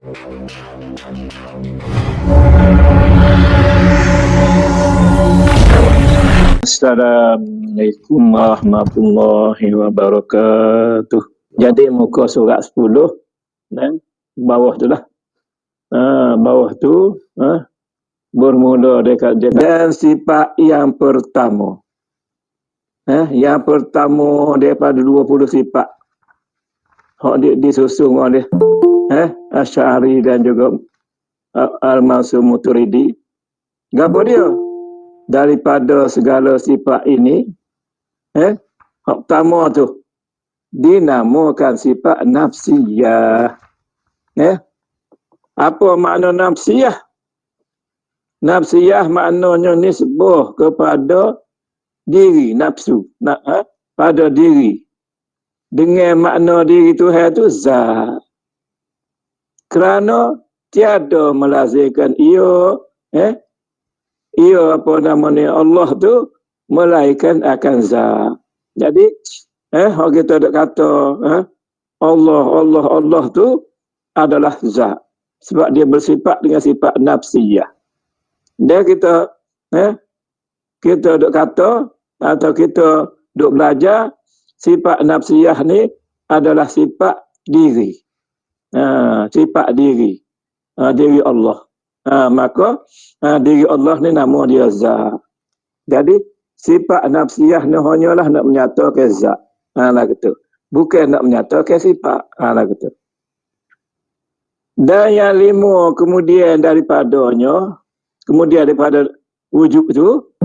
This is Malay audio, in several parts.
Assalamualaikum warahmatullahi wabarakatuh. Jadi muka surat 10 dan bawah tu lah. Bawah tu bermula dekat dan sifat yang pertama. Yang pertama daripada 20 sifat. Hak disusun oleh Asy'ari dan juga Al-Mansur Maturidi. Gapo dia? Daripada segala sifat ini, hak pertama tu dinamakan sifat nafsiyah. Apa makna nafsiyah? Nafsiyah maknanya nisbah kepada diri, nafsu, pada diri. Dengan makna diri Tuhan tu zat. Kerana tiada melazimkan ia apa namanya Allah tu melainkan akan zat. Jadi kalau kita ada kata Allah tu adalah zat. Sebab dia bersifat dengan sifat nafsiyah. Dan kita ada kata atau kita duk belajar sifat nafsiyah ni adalah sifat diri. Sifat diri. Diri Allah. Maka diri Allah ni nama dia zat. Jadi sifat nafsiyah ni hanyalah nak menyatakan zat. Lah gitu. Bukan nak menyatakan sifat. Lah gitu. Dan yang 5 kemudian daripada wujud tu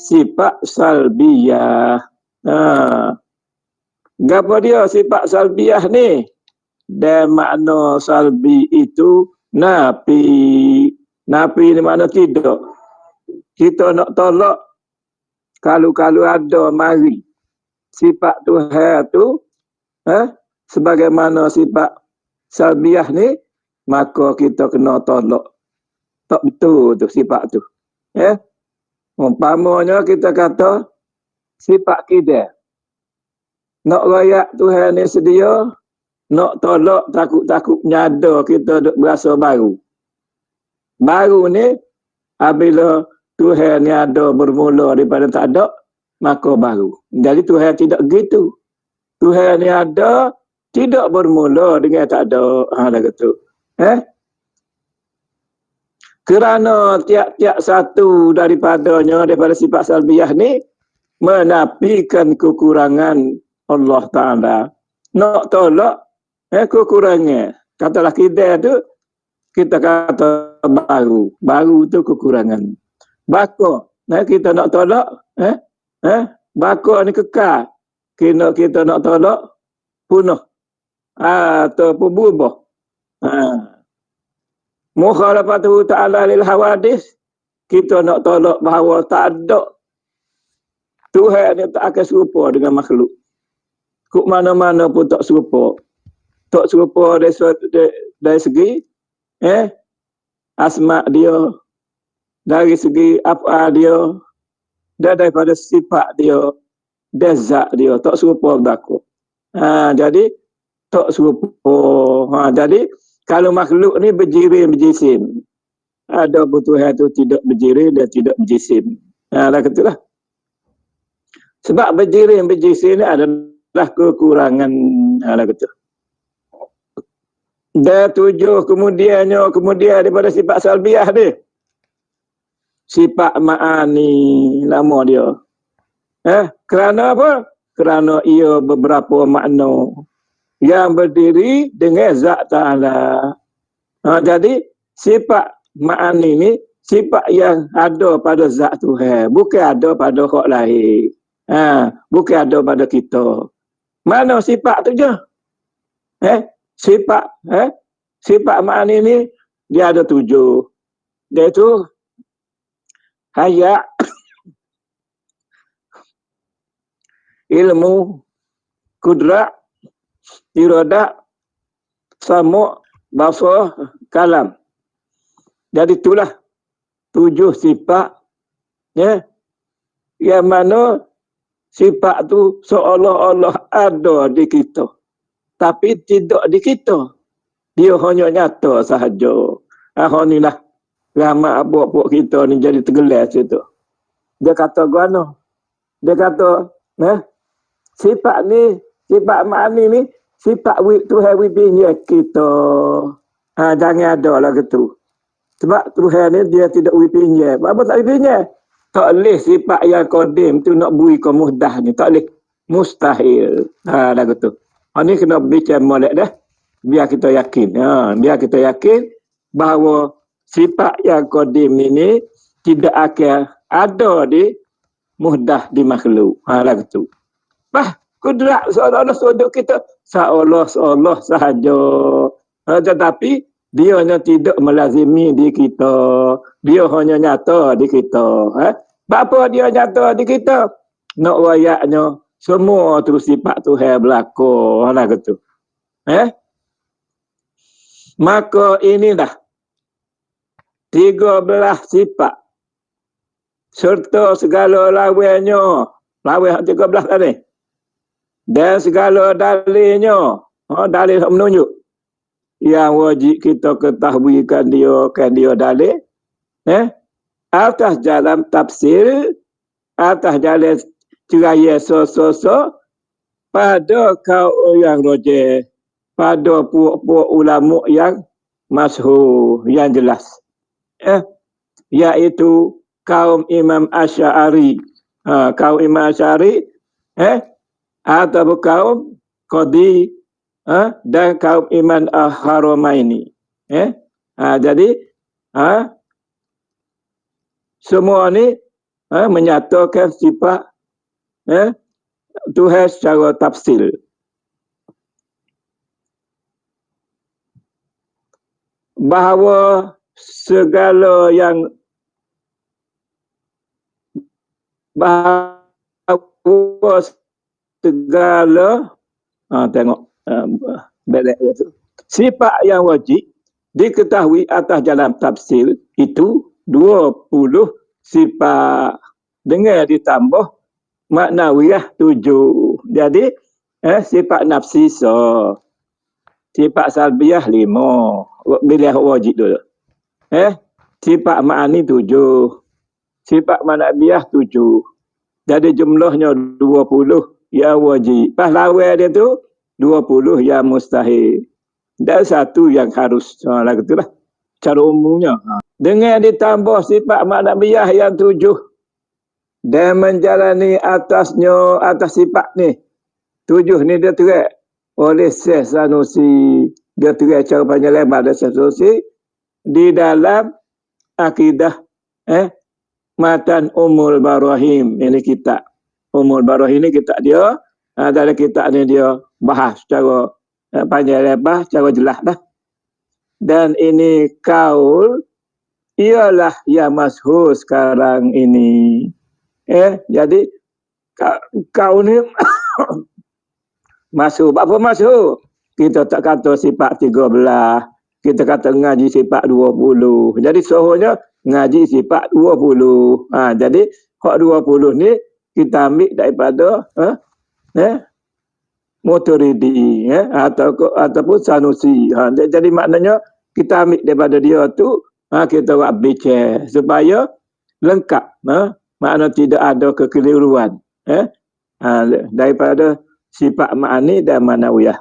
sifat salbiyah. Gapo dia sifat salbiyah ni? Dan makna salbi itu nafi. Nafi ni makna tidak. Kita nak tolak kalau ada mari sifat Tuhan tu sebagaimana sifat salbiyah ni, maka kita kena tolak. Tak betul tu sifat tu. Umpamanya kita kata sifat kidal. Nak rayak Tuhan ni sedia, nak tolak takut-takut nyada kita duk berasa baru. Baru ni apabila Tuhan ni ada bermula daripada tak ada, maka baru. Jadi Tuhan tidak gitu. Tuhan ni ada tidak bermula dengan tak ada. Dah gitu. Kerana tiap-tiap satu daripada sifat salbiyah ni menafikan kekurangan Allah Ta'ala. Nak tolak kekurangan. Katalah kidal tu, kita kata baru. Baru tu kekurangan. Baka, kita nak tolak, baka ni kekal. Kita nak tolak, punah. Ataupun berubah. Mukhalafatuhu ta'ala lil hawadis, kita nak tolak bahawa tak ada Tuhan ni tak akan serupa dengan makhluk. Kuk mana-mana pun tak serupa. Tak serupa dari segi asma dia, dari segi af'al dia, dan daripada sifat dia, dan zat dia, tak serupa berlaku. Jadi tak serupa. Jadi kalau makhluk ni berjirim berjisim, ada Tuhan tu tidak berjirim dan tidak berjisim. Lah ketulah. Sebab berjirim berjisim ni adalah kekurangan. Lah ketu. Dan 7 kemudian daripada sifat salbiyah ni, sifat ma'ani, nama dia. Kerana apa? Kerana ia beberapa makna yang berdiri dengan zat Ta'ala. Jadi sifat ma'ani ni sifat yang ada pada zat Tuhan, bukan ada pada hak lain. Bukan ada pada kita. Mana sifat tu je? Sifat ma'ani ni dia ada 7. Dia tu hayat, ilmu, kudrat, iradah, sama, basar, kalam. Jadi itulah 7 sifat yang mana sifat tu seolah-olah ada di kita, tapi tidak di kita. Dia hanya nyata sahaja. Ni lah ramai abuk-abuk kita ni jadi tergelas situ. Dia kata gana. Dia kata, sifat ni, sifat ma'ani ni, sifat Tuhan wibinya kita. Jangan ada lah gitu. Sebab Tuhan ni dia tidak wibinya. Apa tak wibinya? Tak boleh sifat yang kodim tu nak bui ke muhdah ni. Tak boleh. Mustahil. Dah gitu. Ni kena bicara molek dah. Biar kita yakin. Biar kita yakin bahawa sifat yang kodim ini tidak akan ada di muhdah di makhluk. Lah gitu. Kudrat seolah-olah sudut kita seolah-olah sahaja. Tetapi dia hanya tidak melazimi di kita. Dia hanya nyata di kita. Apa dia nyata di kita? Nak wayaknya semua tu sifat Tuhan berlaku. Lah gitu. Maka inilah 13 sifat serta segala lawannya. Lawan 13 tadi. Dan segala dalilnya. Dalil menunjuk. Yang wajib kita ketahuikan dia dalil. Atas jalan tafsir. Atas jalan ceraya so-so-so. Pada kau yang roja. Pada puak-puak ulama yang masyhur. Yang jelas. Iaitu kaum Imam Asy'ari. Kaum Imam Asy'ari. Atau kaum Qadi. Dan kaum Imam Al-Haramaini. Jadi semua ni menyatakan sifat Tuhan secara tafsil. Bahawa segala yang tengok sifat yang wajib diketahui atas jalan tafsir itu 20 sifat dengan ditambah maknawiyah 7. Jadi sifat nafsi sifat salbiyah 5. Bila wajib dulu. Sifat ma'ani 7. Sifat manabiyah 7. Jadi jumlahnya 20 yang wajib. Pas lawan dia tu 20 yang mustahil. Dan 1 yang harus. Lah gitulah. Cara umumnya. Dengan ditambah sifat manabiyah yang 7 dan menjalani atas sifat ni. 7 ni dia terak oleh Syekh Sanusi. Dia terak cara panjang lebar dari Syekh Sanusi di dalam akidah Matan Ummul Barahim. Ini kitab Ummul Barahim ni kitab dia. Dalam kitab ni dia bahas secara panjang lebar, secara jelas dah. Dan ini kaul ialah yang masyhur sekarang ini. Jadi kaul ni masyhur. Apa masyhur? Kita tak kata sifat 13. Kita kata ngaji sifat 20. Jadi sehonya ngaji sifat 20. Jadi hak 20 ni kita ambil daripada Maturidi ataupun Sanusi. Jadi maknanya kita ambil daripada dia tu kita buat bicara supaya lengkap. Makna tidak ada kekeliruan. Daripada sifat ma'ani dan manawiyah.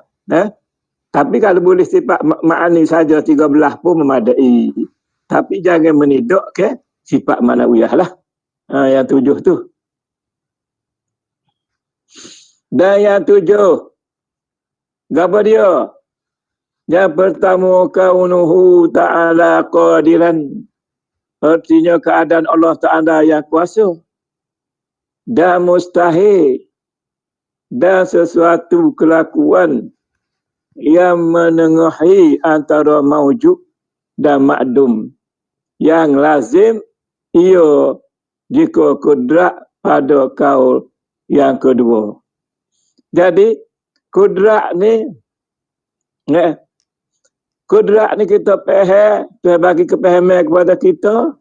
Tapi kalau boleh sifat ma'ani saja 13 pun memadai. Tapi jangan menidok ke sifat manawiyah lah. Yang 7 tu. Dan yang 7. Apa dia? Yang pertama, kaunuhu ta'ala qadiran. Artinya keadaan Allah Ta'ala yang kuasa. Dan mustahil. Dan sesuatu kelakuan yang menengahi antara maujud dan makdum. Yang lazim ia jika kudrat pada kaul yang kedua. Jadi kudrat ni kita faham, Tuhan bagi kepahaman kepada kita,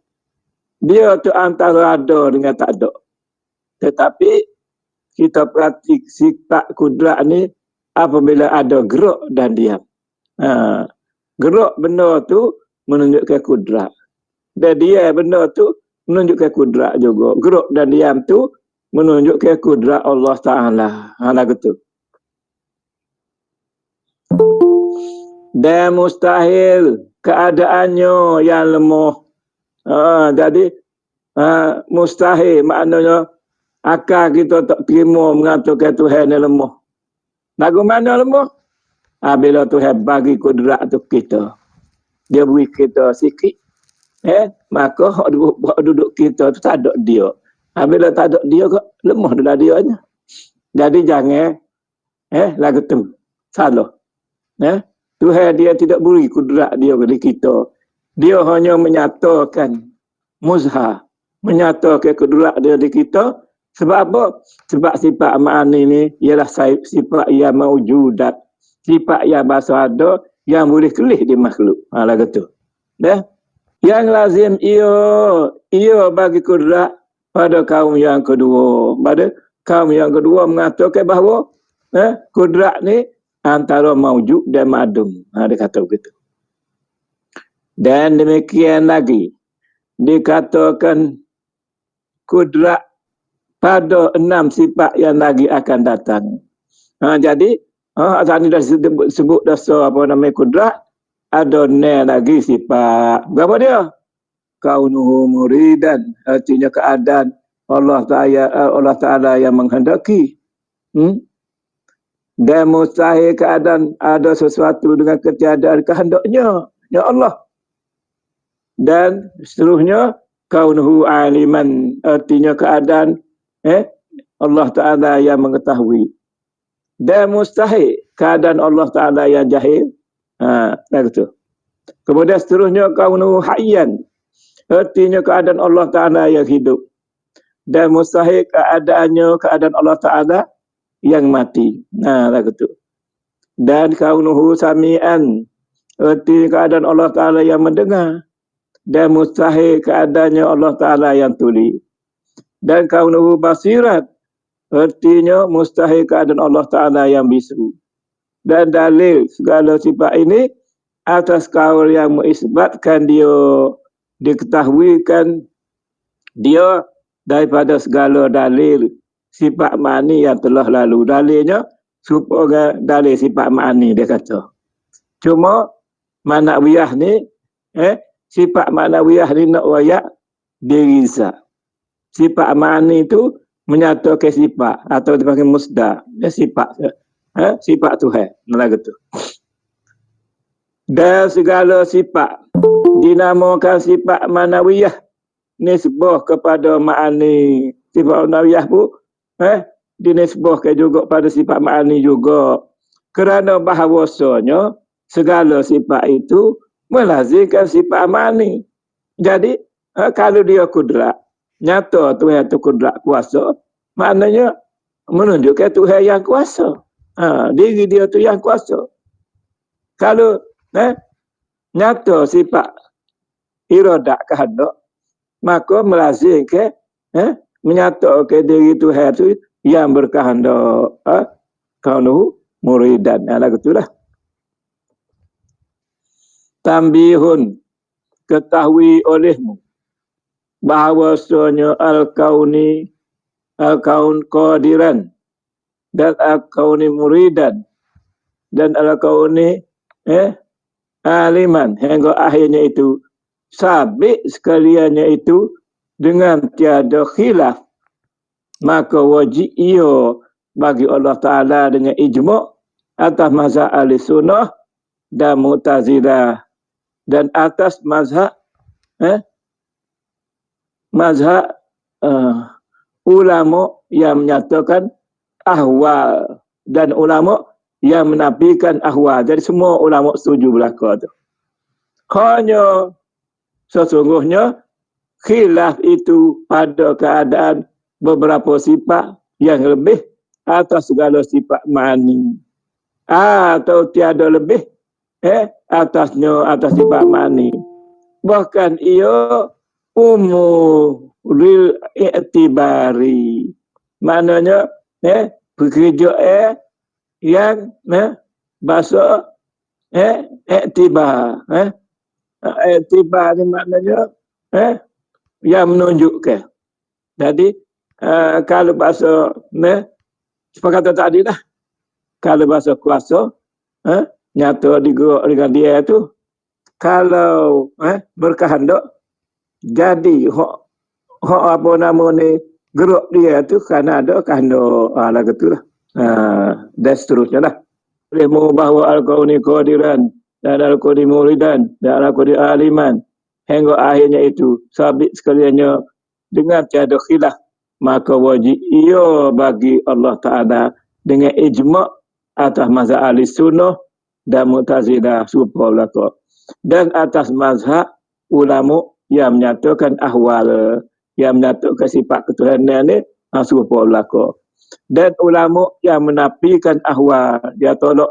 dia tu antara ada dengan tak ada. Tetapi kita praktik sifat kudrat ni apabila ada gerak dan diam. Gerak benda tu menunjukkan kudrat. Dan dia benda tu menunjukkan kudrat juga. Gerak dan diam tu menunjukkan kudrat Allah Ta'ala. Lagu tu. Dan mustahil keadaannya yang lemah. Jadi mustahil maknanya akal kita tak terima mengatakan Tuhan ni lemah. Lagu mana lemah? Bila Tuhan bagi kudrat tu kita. Dia beri kita sikit. Maka hak duduk kita tu tak ada dia. Bila tak ada dia kok lemah dah dianya. Jadi jangan lagu tu salah. Tuhan dia tidak beri kudrat dia kepada kita. Dia hanya menyatakan muzhar, menyatakan kudrat dia di kita. Sebab apa? Sebab sifat ma'ani ni ialah sifat yang maujudat, sifat yang bahasa ada yang boleh kelih di makhluk. Lagu tu. Yang lazim ia bagi kudrat pada kaum yang kedua. Pada kaum yang kedua mengatakan bahawa kudrat ni antara maujud dan ma'adum. Dia kata begitu. Dan demikian lagi dikatakan kudrat pada 6 sifat yang lagi akan datang. Jadi saat ini dah sebut dasar apa namanya kudrat, ada 6 lagi sifat. Berapa dia? Kaunuhu muridan, artinya keadaan Allah Ta'ala yang menghendaki. Dan mustahil keadaan ada sesuatu dengan ketiadaan kehendaknya. Ya Allah. Dan seterusnya kaunuhu aliman, artinya keadaan Allah Ta'ala yang mengetahui. Dan mustahil keadaan Allah Ta'ala yang jahil. Begitu. Kemudian seterusnya kaunuhu hayyan, artinya keadaan Allah Ta'ala yang hidup. Dan mustahil keadaan Allah Ta'ala yang mati. Begitu. Dan kaunuhu sami'an, artinya keadaan Allah Ta'ala yang mendengar. Dan mustahil keadaannya Allah Ta'ala yang tuli. Dan kaunuhu basirat, artinya mustahil keadaan Allah Ta'ala yang bisu. Dan dalil segala sifat ini atas kaul yang mengisbatkan dia, diketahuikan dia daripada segala dalil sifat ma'ani yang telah lalu. Dalilnya supaya dalil sifat ma'ani dia kata. Cuma manawiyah ni sifat ma'nawiyah ni nak wayak diri zat. Sifat ma'ani tu menyatakan sifat atau dipanggil musdar. Sifat sifat Tuhan. Lagu tu. Dan segala sifat dinamakan sifat ma'nawiyah, nisbah kepada ma'ani. Sifat ma'nawiyah pun dinisbahkan juga pada sifat ma'ani juga. Kerana bahawasanya segala sifat itu melazimkan sifat ma'ani. Jadi kalau dia kudrat, nyata Tuhan itu kudrat kuasa, maknanya menunjukkan Tuhan yang kuasa. Diri dia tu yang kuasa. Kalau nyata sifat iradat kehendak, maka melazimkan menyatakan diri Tuhan itu yang berkehendak. Kaunuhu muridan. Lagu itulah. Tambihun, ketahui olehmu bahawasanya al-kauni, al-kaun qadiran, dan al-kauni muridan, dan al-kauni aliman, hingga akhirnya itu sabit sekaliannya itu dengan tiada khilaf, maka wajib ia bagi Allah Ta'ala dengan ijma' atas mazhab ahli sunnah dan mu'tazilah, dan atas mazhab ulama yang menyatakan ahwal dan ulama yang menafikan ahwal. Jadi semua ulama setuju belaka tu. Hanya sesungguhnya khilaf itu pada keadaan beberapa sifat yang lebih atas segala sifat ma'ani, atau tiada lebih atas sifat ma'ani. Bahkan ia umuril i'tibari, maknanya bekerja yang bahasa iktibar. Iktibar ni maknanya yang menunjukkan. Jadi kalau bahasa sepakat tadi dah, kalau bahasa kuasa nyata digerak dengan dia tu, kalau berkehendak jadi hak apa nama ni gerak dia tu kerana ada kehendak lah gitulah. Dan seterusnya lah. Ilmu bahawa al-kauni qadiran dan al-kauni muridan dan al-kauni aliman hingga akhirnya itu sabit sekaliannya dengan tiada khilaf, maka wajib ia bagi Allah Ta'ala dengan ijma' atas mazhab ahli sunnah dan mu'tazilah serupa belaka, dan atas mazhab ulama yang menyatakan ahwal, yang menyatakan sifat ketuhanan ni serupa belaka, dan ulama yang menafikan ahwal, dia tolak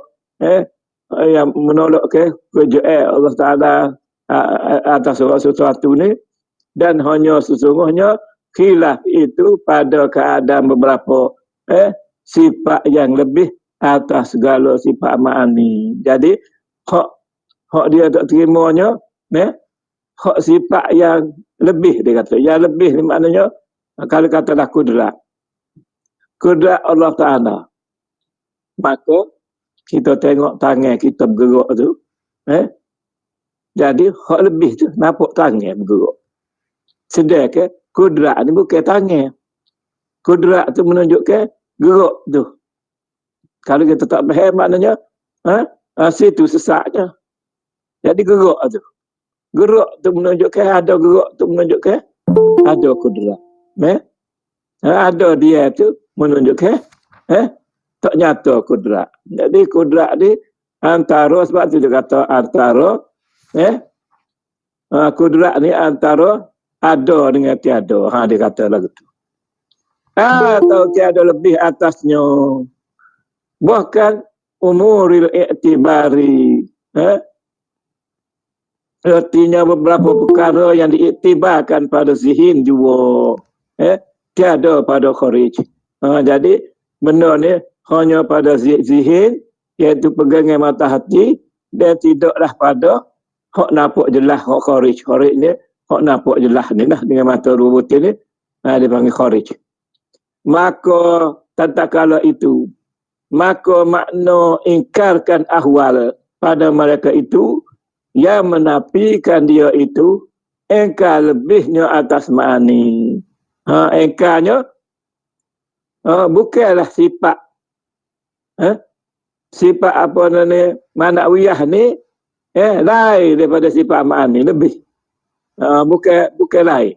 yang menolak kerjaan Allah Ta'ala atas sesuatu ni, dan hanya sesungguhnya khilaf itu pada keadaan beberapa sifat yang lebih atas segala sifat ma'ani. Jadi hak dia tak terimanya hak sifat yang lebih, dia kata yang lebih ni maknanya kalau katalah kudrat Allah Ta'ala, maka kita tengok tangan kita bergerak tu jadi hak lebih tu nampak tangan bergerak, sedangkan kudrat ni bukan tangan. Kudrat tu menunjukkan gerak tu. Kalau kita tak faham maknanya situ sesaknya. Jadi gerak tu. Gerak tu menunjukkan ada, gerak tu menunjukkan ada kudrat. Ada dia tu menunjukkan tak nyata kudrat. Jadi kudrat ni antara, sebab tu dia kata antara kudrat ni antara ada dengan tiada. Dia kata lagu tu. Atau tiada lebih atasnya. Bahkan umuril i'tibari. Artinya beberapa perkara yang diiktibarkan pada zihin juga. Tiada pada kharij. Jadi benda ni hanya pada zihin, iaitu pegangan mata hati, dan tidaklah pada hak nampak jelas, hak kharij. Kharij ni hak nampak jelas ni lah dengan mata dua butir ni, dipanggil kharij. Maka tatkala itu, maka makna ingkarkan ahwal pada mereka itu yang menafikan dia itu engkar lebihnya atas ma'ani. Engkarnya bukanlah sifat sifat apa ni manawiyah ni lain daripada sifat ma'ani, lebih. Bukan lain.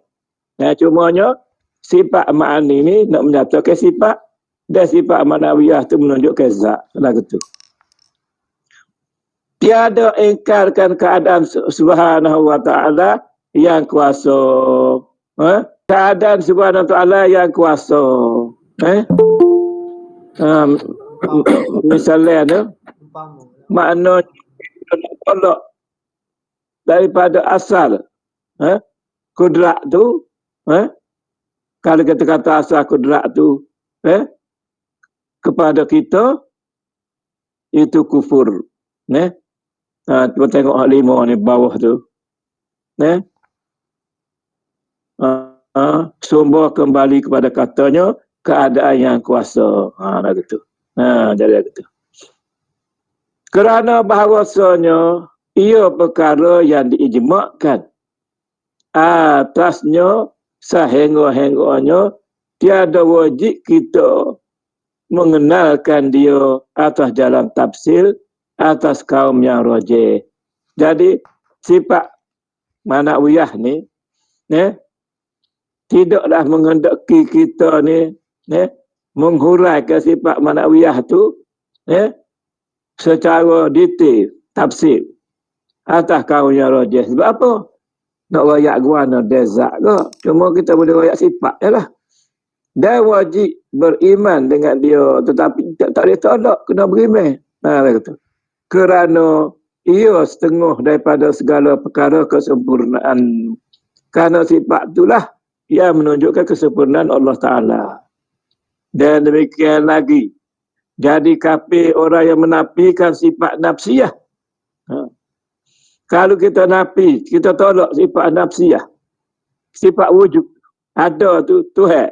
Cumanya sifat ma'ani ni nak menyatakan sifat, dan sifat manawiyah tu menunjukkan zat. Lagu tu. Tiada ingkarkan keadaan Subhanahu wa Ta'ala yang kuasa. Keadaan Subhanahu wa Ta'ala yang kuasa. Misalnya tu, makna tolak daripada asal kudrat tu, kalau kita kata asal kudrat tu kepada kita, itu kufur. Cuba tengok hak 5 ni bawah tu. Sumber kembali kepada katanya keadaan yang kuasa. Lagu tu. Jadi lagu tu. Kerana bahawasanya ia perkara yang diijmakkan atasnya sehingga-hingganya tiada wajib kita mengenalkan dia atas jalan tafsir atas kaum yang rajih. Jadi sifat manawiyah ni tidaklah menghendaki kita ni menghuraikan sifat manawiyah tu secara detail tafsir atas kaum yang rajih. Sebab apa? Nak rayak guana dezak ke? Cuma kita boleh rayak sifat je lah. Dan wajib beriman dengan dia, tetapi tak boleh tolak, kena beriman. Kata. Kerana ia setengah daripada segala perkara kesempurnaan. Kerana sifat itulah yang menunjukkan kesempurnaan Allah Ta'ala. Dan demikian lagi, jadi kafir orang yang menafikan sifat nafsiyah Kalau kita nafi, kita tolak sifat nafsiyah, sifat wujud. Ada tu Tuhan.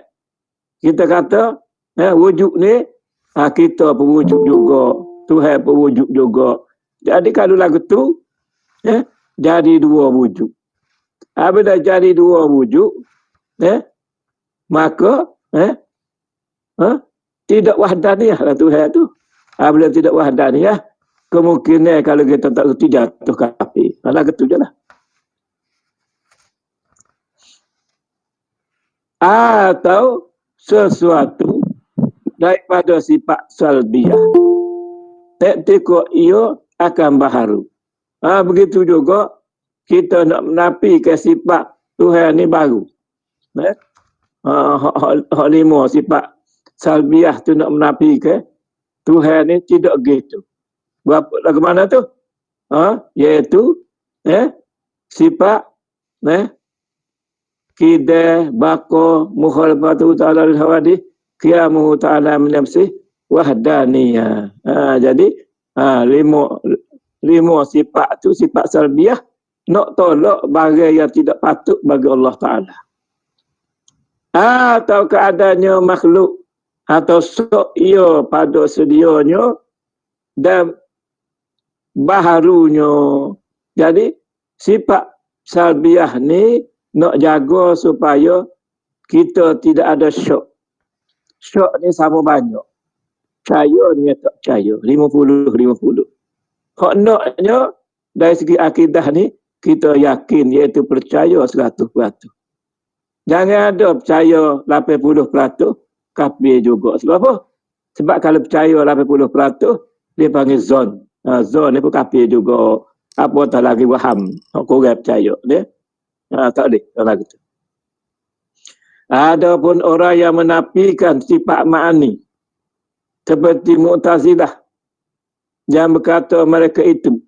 Kita kata, wujud ni, kita pun wujud juga. Tuhan pun wujud juga. Jadi kalau lagu tu, jadi dua wujud. Apabila jadi dua wujud, maka tidak wahdaniyah lah Tuhan tu. Apabila tidak wahdaniyah, kemungkinan kalau kita tak kerti jatuh kafir. Lagu tu je lah. Atau sesuatu daripada sifat salbiyah. Teko ia akan baharu. Begitu juga kita nak menafikan sifat Tuhan ni baru. Hak lima sifat salbiyah tu nak menafikan Tuhan ni tidak gitu. Lagu mana tu? Iaitu sifat kida bako mukhalafatu ta'ala al-hawadith qiyamu ta'ala min nafsih wahdaniyah. Jadi lima sifat tu sifat salbiyah nak tolak barang yang tidak patut bagi Allah Ta'ala. Atau keadaannya makhluk atau sok ia pada sedianya dan baharunya. Jadi sifat salbiyah ni nak jaga supaya kita tidak ada syok. Syok ni sama banyak. Percaya dengan tak percaya. 50-50. Hak naknya dari segi akidah ni kita yakin iaitu percaya 100%. Jangan ada percaya 80%, kafir juga. Sebab apa? Sebab kalau percaya 80%, dia panggil zon. Zon ni pun kafir juga. Apa tak lagi waham. Hak korang percaya dia. Tak boleh. Tak gitu. Adapun orang yang menafikan sifat ma'ani seperti Mu'tazilah yang berkata mereka itu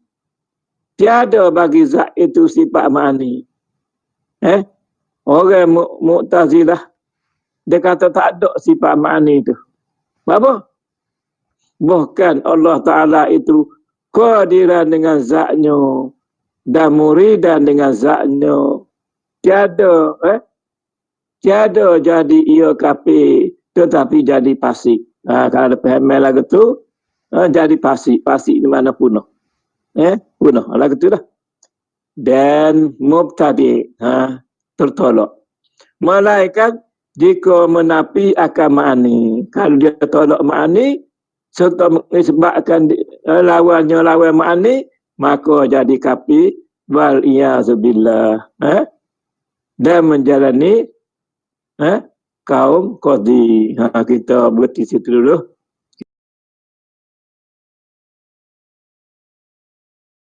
tiada bagi zat itu sifat ma'ani. Orang Mu'tazilah dia kata tak ada sifat ma'ani itu. Apa? Bahkan Allah Ta'ala itu qadiran dengan zatnya dan muridan dengan zatnya. Tiada jadi ia kafir tetapi jadi fasik. Kalau ada pemahaman lagu tu jadi fasik. Fasik di mana punah. Punah lagu tu lah. Dan mubtadi tertolak. Malaikat jika menafi akan ma'ani. Kalau dia tolak ma'ani serta menisbatkan lawannya lawan ma'ani, maka jadi kafir wal iyazubillah. Dan menjalani kaum qadhi. Kita berhenti situ dulu.